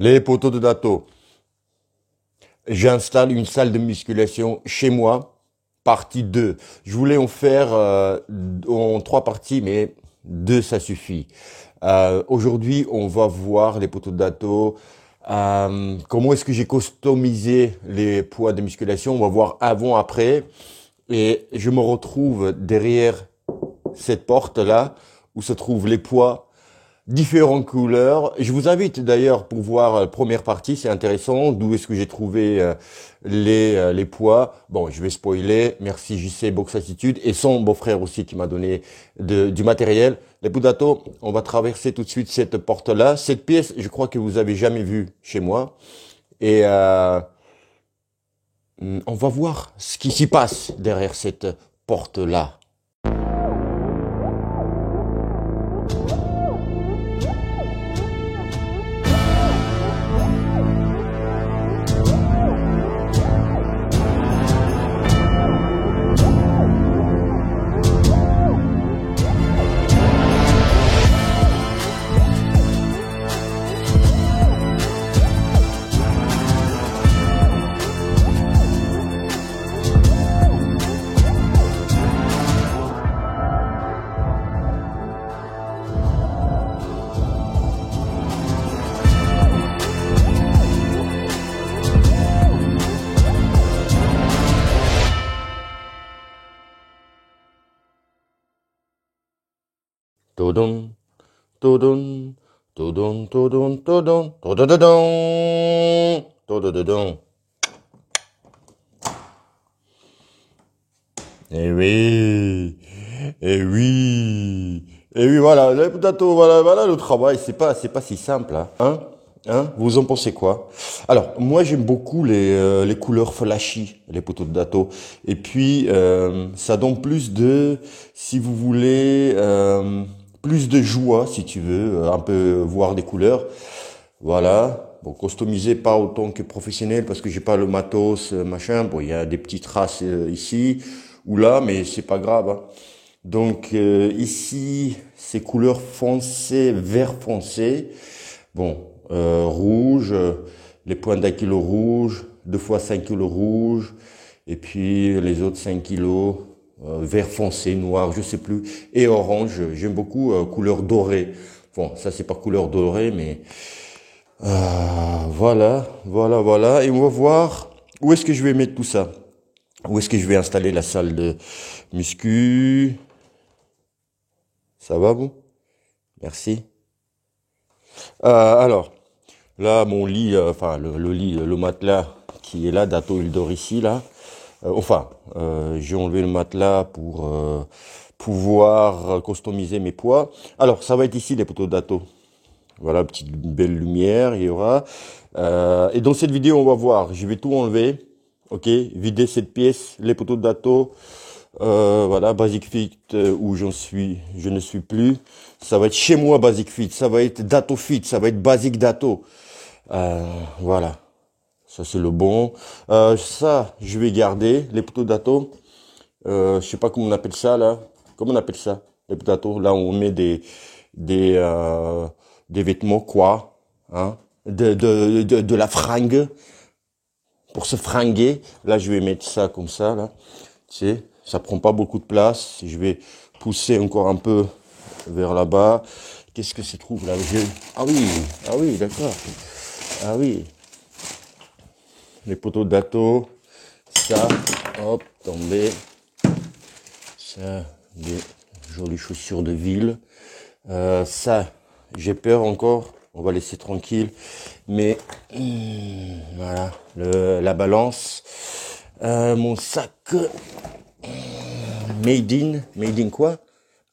Les poteaux de Dato. J'installe une salle de musculation chez moi, partie 2. Je voulais en faire en 3 parties, mais 2 ça suffit. Aujourd'hui, on va voir les poteaux de Dato. Comment est-ce que j'ai customisé les poids de musculation. On va voir avant, après. Et je me retrouve derrière cette porte-là où se trouvent les poids différentes couleurs. Je vous invite d'ailleurs pour voir la première partie, c'est intéressant. D'où est-ce que j'ai trouvé les poids. Bon, je vais spoiler. Merci JC Box Attitude et son beau-frère aussi qui m'a donné du matériel. Les Poudato, on va traverser tout de suite cette porte-là. Cette pièce, je crois que vous avez jamais vue chez moi. Et on va voir ce qui s'y passe derrière cette porte-là. Todon, todon, todon, todon, todon, todododon, todododon. Eh oui, eh oui, eh oui, voilà, les potatoes, voilà le travail, c'est pas si simple, vous en pensez quoi? Alors, moi, j'aime beaucoup les couleurs flashy, les poteaux de dato. Et puis, ça donne plus si vous voulez, plus de joie, si tu veux, un peu voir des couleurs. Voilà. Bon, customisé pas autant que professionnel parce que j'ai pas le matos, machin. Bon, il y a des petites traces ici ou là, mais c'est pas grave, hein. Donc ici, c'est couleur foncé, vert foncé. Bon, rouge, les points d'1 kilo rouge, 2 fois 5 kilos rouge, et puis les autres 5 kilos vert foncé, noir, je sais plus, et orange. J'aime beaucoup couleur dorée. Bon, ça c'est pas couleur dorée, mais voilà. Et on va voir où est-ce que je vais mettre tout ça. Où est-ce que je vais installer la salle de muscu? Ça va, vous? Merci. Alors, là, mon lit, le lit, le matelas qui est là, Dato, il dort ici, là. J'ai enlevé le matelas pour pouvoir customiser mes poids. Alors, ça va être ici les poteaux Dato. Voilà, petite belle lumière, il y aura. Et dans cette vidéo, on va voir, je vais tout enlever, ok, vider cette pièce, les poteaux Dato. Voilà, Basic Fit où je ne suis plus. Ça va être chez moi Basic Fit, ça va être Dato Fit, ça va être Basic Dato. Voilà, ça c'est le bon. Ça, je vais garder les poteaux Dato. Je sais pas comment on appelle ça là. Comment on appelle ça? Les poteaux Dato. Là, on met des vêtements quoi, hein, de la fringue pour se fringuer. Là, je vais mettre ça comme ça là. Tu sais. Ça prend pas beaucoup de place. Je vais pousser encore un peu vers là-bas. Qu'est-ce que se trouve là? Ah oui, d'accord. Ah oui. Les poteaux de Dato. Ça, hop, tombé. Ça, des jolies chaussures de ville. Ça, j'ai peur encore. On va laisser tranquille. Mais voilà, la balance. Mon sac. Made in quoi?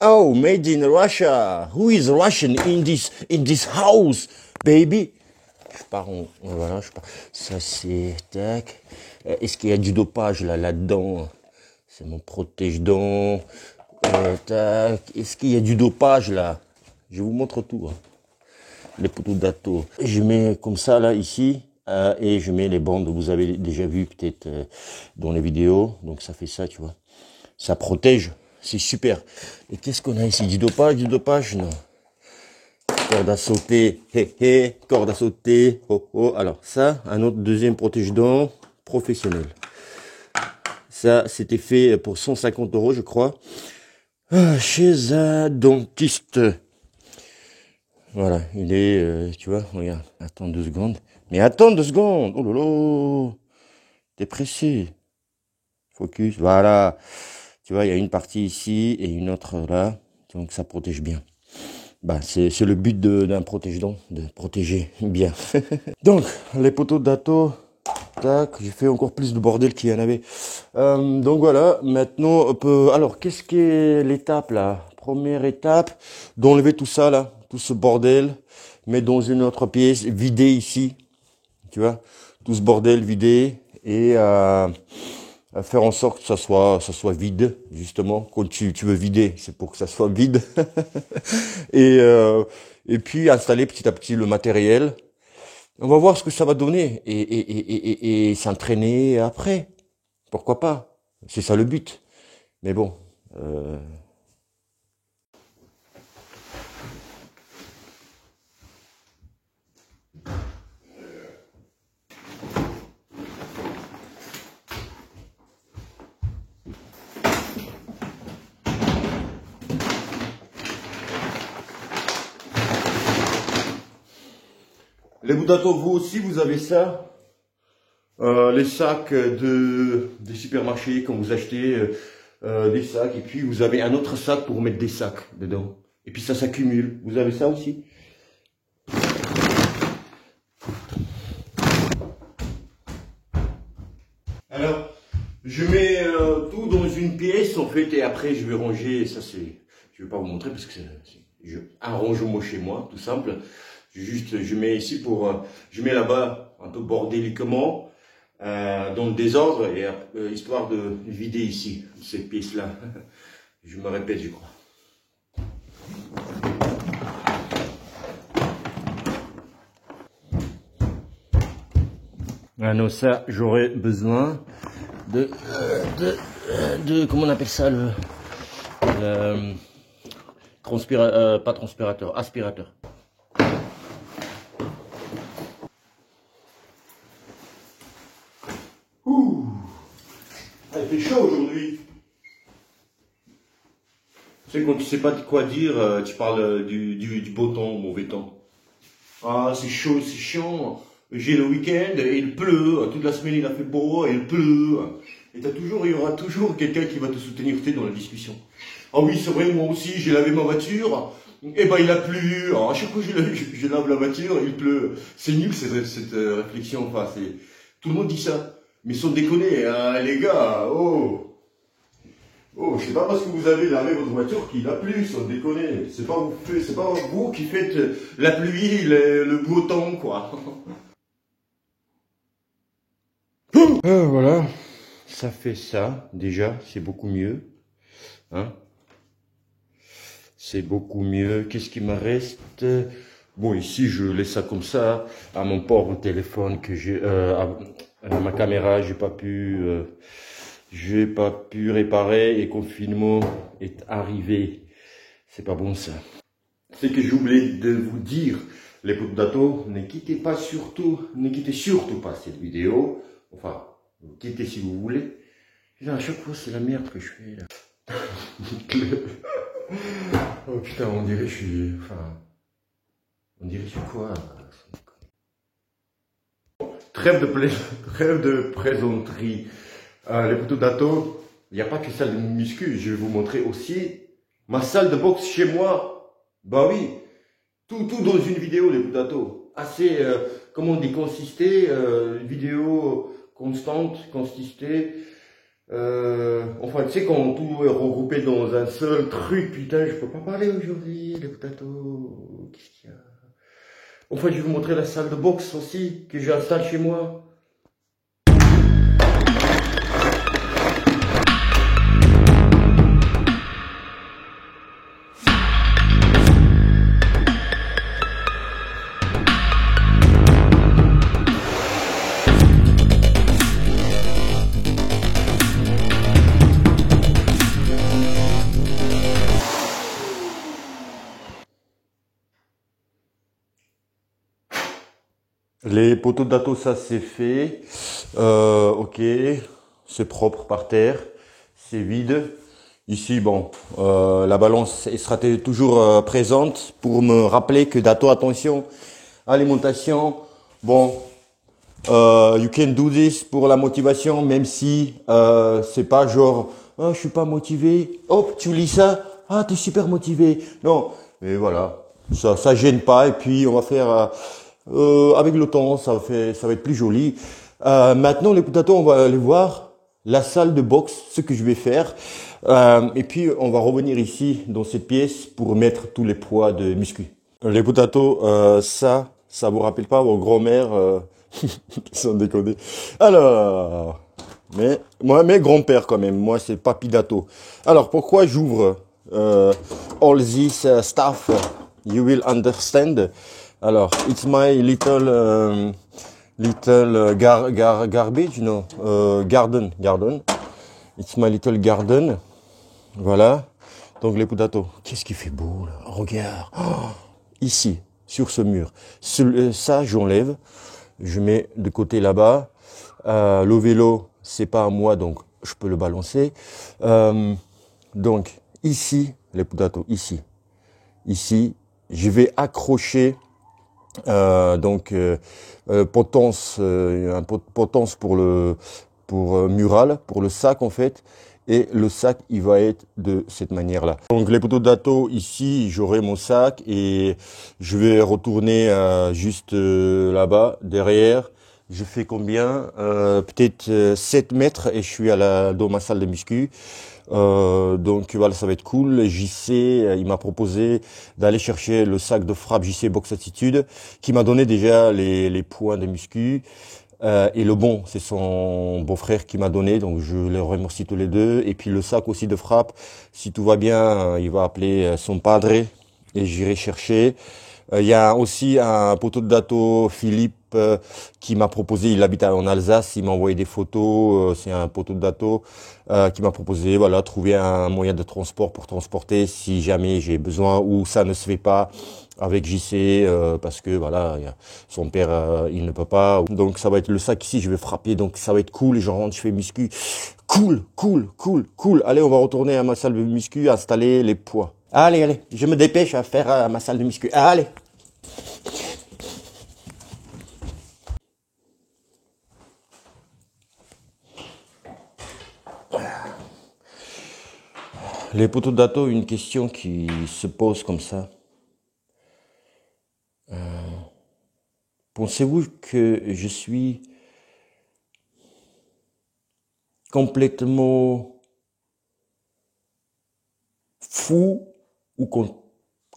Oh, made in Russia. Who is Russian in this house, baby? Voilà, je pars. Ça c'est tac. Est-ce qu'il y a du dopage là-dedans? C'est mon protège-dents. Tac. Est-ce qu'il y a du dopage là? Je vous montre tout, hein. Les poteaux Dato. Je mets comme ça là ici. Et je mets les bandes. Vous avez déjà vu peut-être dans les vidéos. Donc ça fait ça, tu vois. Ça protège, c'est super. Et qu'est-ce qu'on a ici? Du dopage, non. Corde à sauter, hé hé, corde à sauter, oh oh. Alors ça, un autre deuxième protège-dents professionnel. Ça, c'était fait pour 150 € je crois, chez un dentiste. Voilà, il est, tu vois, regarde, attends 2 secondes. Mais attends 2 secondes, oh lolo, t'es pressé. Focus, voilà. Tu vois, il y a une partie ici et une autre là, donc ça protège bien. Bah, c'est le but d'un protège-dents, de protéger bien. Donc, les poteaux d'atto, tac, j'ai fait encore plus de bordel qu'il y en avait. Donc voilà, maintenant, alors, qu'est-ce qui est l'étape là? Première étape, d'enlever tout ça là, tout ce bordel, mettre dans une autre pièce, vider ici, tu vois, tout ce bordel vider et à faire en sorte que ça soit vide, justement. Quand tu veux vider, c'est pour que ça soit vide. Et puis installer petit à petit le matériel. On va voir ce que ça va donner et s'entraîner après. Pourquoi pas? C'est ça le but. Mais bon. Les Boudato, vous aussi, vous avez ça. Les sacs des supermarchés, quand vous achetez des sacs, et puis vous avez un autre sac pour mettre des sacs dedans. Et puis ça s'accumule. Vous avez ça aussi? Alors, je mets tout dans une pièce en fait, et après je vais ranger. Ça c'est, je vais pas vous montrer parce que un rangement chez moi, tout simple. Juste, je mets ici je mets là-bas un peu bordéliquement. Dans le désordre et histoire de vider ici cette pièce là. Je me répète, je crois. Ah non, ça j'aurais besoin de comment on appelle ça, pas transpirateur, aspirateur. Ouh, ah, il fait chaud aujourd'hui. Tu sais, quand tu sais pas quoi dire, tu parles du beau temps, mauvais temps. Ah, c'est chaud, c'est chiant. J'ai le week-end et il pleut. Toute la semaine il a fait beau et il pleut. Et il y aura toujours quelqu'un qui va te soutenir dans la discussion. Ah oui, c'est vrai, moi aussi, j'ai lavé ma voiture. Eh ben, il a plu. Alors, à chaque fois que je lave la voiture, il pleut. C'est nul cette réflexion. Enfin, tout le monde dit ça. Mais sans déconner, hein, les gars, oh, c'est pas parce que vous avez lavé votre voiture qu'il a plu, sans déconner. C'est pas vous qui faites la pluie, le beau temps, quoi. Voilà, ça fait ça, déjà, c'est beaucoup mieux, hein. C'est beaucoup mieux. Qu'est-ce qui me reste? Bon, ici, je laisse ça comme ça, à mon porte téléphone que j'ai, à ma caméra, j'ai pas pu réparer et confinement est arrivé. C'est pas bon ça. C'est que j'ai oublié de vous dire, les potatos, ne quittez surtout pas cette vidéo. Enfin, quittez si vous voulez. Et là, à chaque fois, c'est la merde que je fais là. Oh putain, on dirait on dirait quoi? Trêve de plaisanterie. Les poteaux d'atto, il n'y a pas que salle de muscu, je vais vous montrer aussi ma salle de boxe chez moi. Bah oui, tout dans une vidéo, les poteaux d'atto. Assez, comment on dit, consisté, vidéo constante, consistée. Enfin, tu sais, quand tout est regroupé dans un seul truc, putain, je peux pas parler aujourd'hui, les potatos. Qu'est-ce qu'il y a? Enfin, je vais vous montrer la salle de boxe aussi, que j'ai installée chez moi. Les poteaux d'atto, ça c'est fait. Ok, c'est propre par terre, c'est vide. Ici, bon, la balance elle sera toujours présente pour me rappeler que d'atto, attention, alimentation. Bon, you can do this pour la motivation, même si c'est pas genre, ah, je suis pas motivé. Hop, tu lis ça, ah, t'es super motivé. Non, mais voilà, ça gêne pas. Et puis on va faire avec le temps, ça va être plus joli. Maintenant, les potatoes, on va aller voir la salle de boxe, ce que je vais faire. Et puis on va revenir ici dans cette pièce pour mettre tous les poids de muscu. Les potatoes, ça vous rappelle pas vos grand-mères sans déconner. Alors, mais moi, mes grands-pères quand même. Moi, c'est Papi Dato. Alors, pourquoi j'ouvre all this stuff? You will understand. Alors, it's my little garbage, no, garden. It's my little garden. Voilà. Donc les potatoes. Qu'est-ce qui fait beau là? Regarde. Oh, ici, sur ce mur. Ça, j'enlève. Je mets de côté là-bas. Le vélo, c'est pas à moi, donc je peux le balancer. Donc ici, les potatoes, ici, je vais accrocher potence, potence pour mural, pour le sac en fait. Et le sac, il va être de cette manière-là. Donc les poteaux d'atto, ici, j'aurai mon sac et je vais retourner juste là-bas, derrière. Je fais combien peut-être 7 mètres et je suis dans ma salle de muscu. Donc voilà, ça va être cool. JC, il m'a proposé d'aller chercher le sac de frappe JC Box Attitude, qui m'a donné déjà les points de muscu. Et le bon, c'est son beau-frère qui m'a donné, donc je les remercie tous les deux. Et puis le sac aussi de frappe, si tout va bien, il va appeler son padre et j'irai chercher. Il y a aussi un poteau de dato, Philippe, qui m'a proposé, il habite en Alsace, il m'a envoyé des photos, c'est un poteau de dato qui m'a proposé, voilà, trouver un moyen de transport pour transporter si jamais j'ai besoin ou ça ne se fait pas avec JC parce que voilà, son père il ne peut pas. Donc ça va être le sac ici, je vais frapper, donc ça va être cool, je rentre, je fais muscu. Cool. Allez, on va retourner à ma salle de muscu, installer les poids. Allez, je me dépêche à faire ma salle de muscu. Allez. Les poteaux d'atto, une question qui se pose comme ça. Pensez-vous que je suis complètement fou ou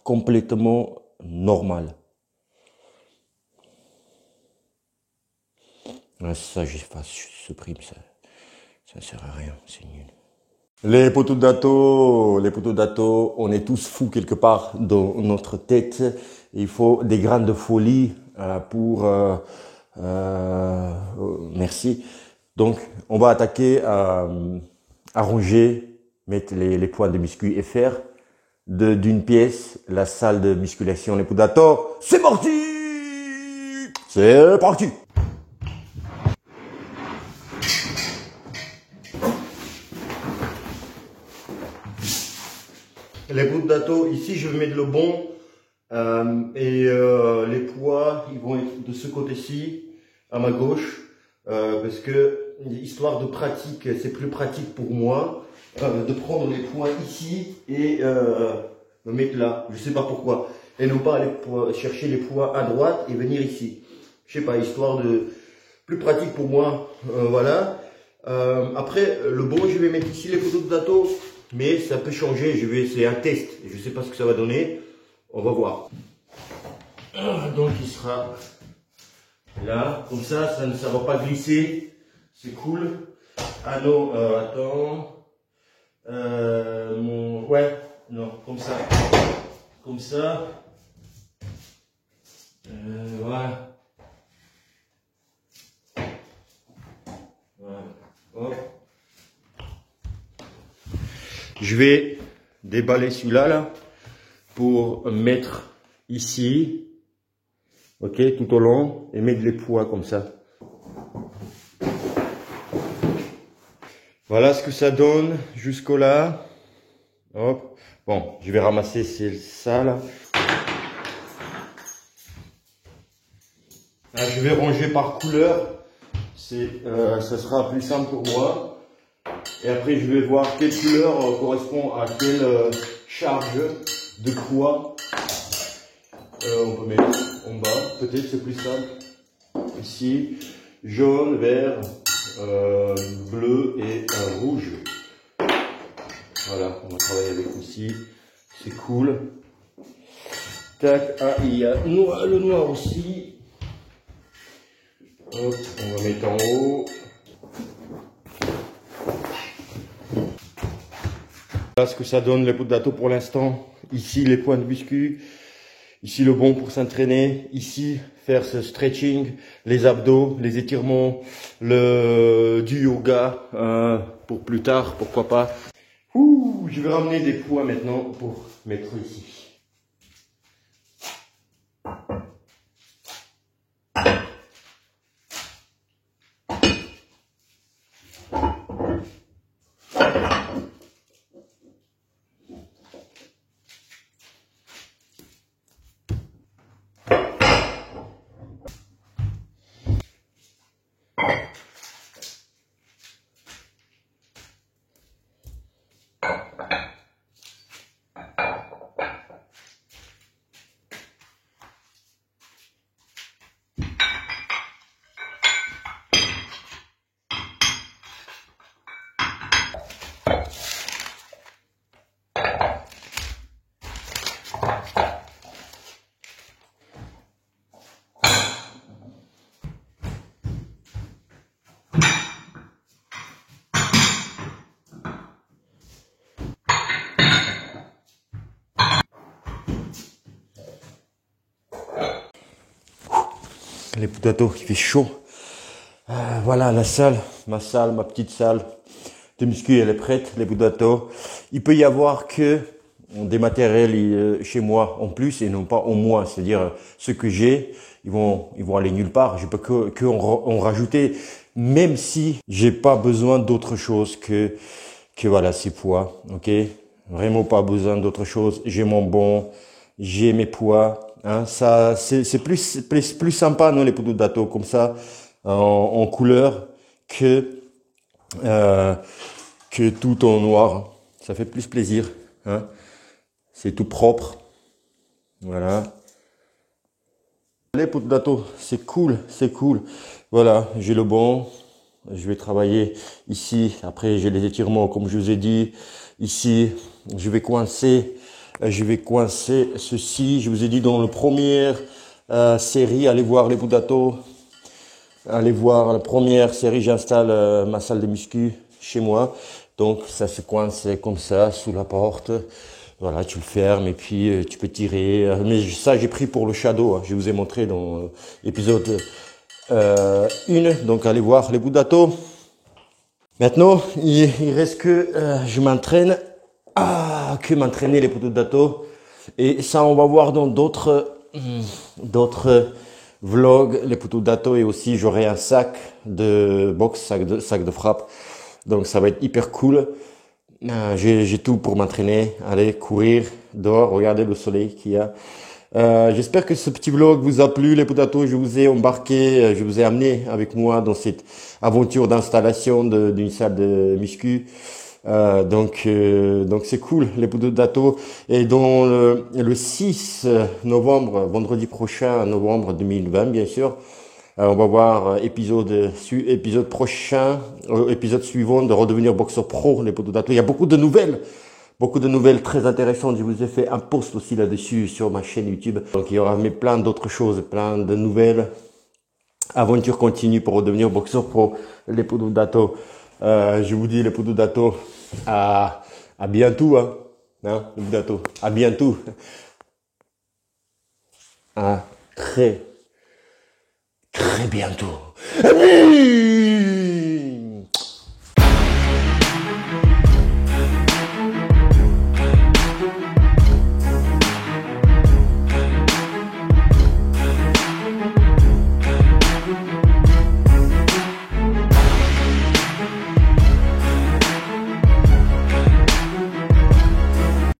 complètement normal? Ça, je supprime ça. Ça sert à rien, c'est nul. Les poteaux d'atto, on est tous fous quelque part dans notre tête. Il faut des grains de folie pour... merci. Donc, on va attaquer à ranger, mettre les points de muscu et faire d'une pièce la salle de musculation. Les poteaux d'atto, c'est parti! C'est parti! Les poteaux d'atto, ici je vais mettre le bon les poids ils vont être de ce côté-ci à ma gauche parce que histoire de pratique, c'est plus pratique pour moi de prendre les poids ici et me mettre là, je sais pas pourquoi, et non pas aller chercher les poids à droite et venir ici, je sais pas, histoire de plus pratique pour moi, voilà. Après le bon je vais mettre ici les poteaux d'atto. Mais ça peut changer, c'est un test, je ne sais pas ce que ça va donner, on va voir. Donc il sera là, comme ça ne va pas glisser, c'est cool. Ah non, attends, ouais, non, comme ça, voilà. Voilà, hop. Je vais déballer celui-là là, pour mettre ici. ok, tout au long, et mettre les poids comme ça. Voilà ce que ça donne jusqu'au là. Hop. Bon, je vais ramasser ça là. Là, je vais ranger par couleur. Ça sera plus simple pour moi. Et après, je vais voir quelle couleur correspond à quelle charge de poids. On peut mettre en bas. Peut-être c'est plus simple. Ici, jaune, vert, bleu et rouge. Voilà, on va travailler avec aussi. C'est cool. Tac, ah, il y a le noir aussi. Hop, on va mettre en haut. Voilà ce que ça donne les poudres d'atto pour l'instant. Ici les points de biscuit. Ici le bon pour s'entraîner. Ici faire ce stretching, les abdos, les étirements, du yoga pour plus tard, pourquoi pas. Ouh, je vais ramener des poids maintenant pour mettre ici. Les poudres, il fait chaud. Voilà la salle, ma petite salle de muscu, elle est prête, les poudres. Il peut y avoir que des matériels chez moi en plus et non pas au moins, c'est-à-dire ceux que j'ai, ils vont aller nulle part. Je peux que en rajouter, même si j'ai pas besoin d'autre chose que voilà ces poids, ok. Vraiment pas besoin d'autre chose. J'ai mon bon, j'ai mes poids. Hein, ça, c'est plus sympa, non, les poudres d'atto comme ça, en couleur euh, que tout en noir. Ça fait plus plaisir. Hein. C'est tout propre. Voilà. Les poudres d'atto, c'est cool, c'est cool. Voilà, j'ai le bon. Je vais travailler ici. Après, j'ai les étirements, comme je vous ai dit. Ici, je vais coincer ceci. Je vous ai dit dans la première série, allez voir les poudres d'atto. Allez voir la première série, j'installe ma salle de muscu chez moi. Donc ça se coince comme ça sous la porte. Voilà, tu le fermes et puis tu peux tirer. Mais ça, j'ai pris pour le shadow. Hein. Je vous ai montré dans l'épisode 1. Donc allez voir les poudres d'atto. Maintenant, il reste que je m'entraîne. Que m'entraîner les poudres d'atto. Et ça, on va voir dans d'autres vlogs, les poudres d'atto, et aussi j'aurai un sac de boxe, sac de frappe. Donc ça va être hyper cool. J'ai tout pour m'entraîner, aller courir dehors, regarder le soleil qu'il y a. J'espère que ce petit vlog vous a plu, les poudres d'atto. Je vous ai embarqué, je vous ai amené avec moi dans cette aventure d'installation d'une salle de muscu. Donc c'est cool, les poudres d'atto. Et dans le 6 novembre, vendredi prochain, novembre 2020, bien sûr, on va voir épisode suivant de redevenir boxeur pro, les poudres d'atto. Il y a beaucoup de nouvelles très intéressantes. Je vous ai fait un post aussi là-dessus sur ma chaîne YouTube. Donc il y aura plein d'autres choses, plein de nouvelles aventures continues pour redevenir boxeur pro, les poudres d'atto. Je vous dis, les poudres d'atto, à bientôt, hein, les poudres d'atto, à bientôt, à très bientôt.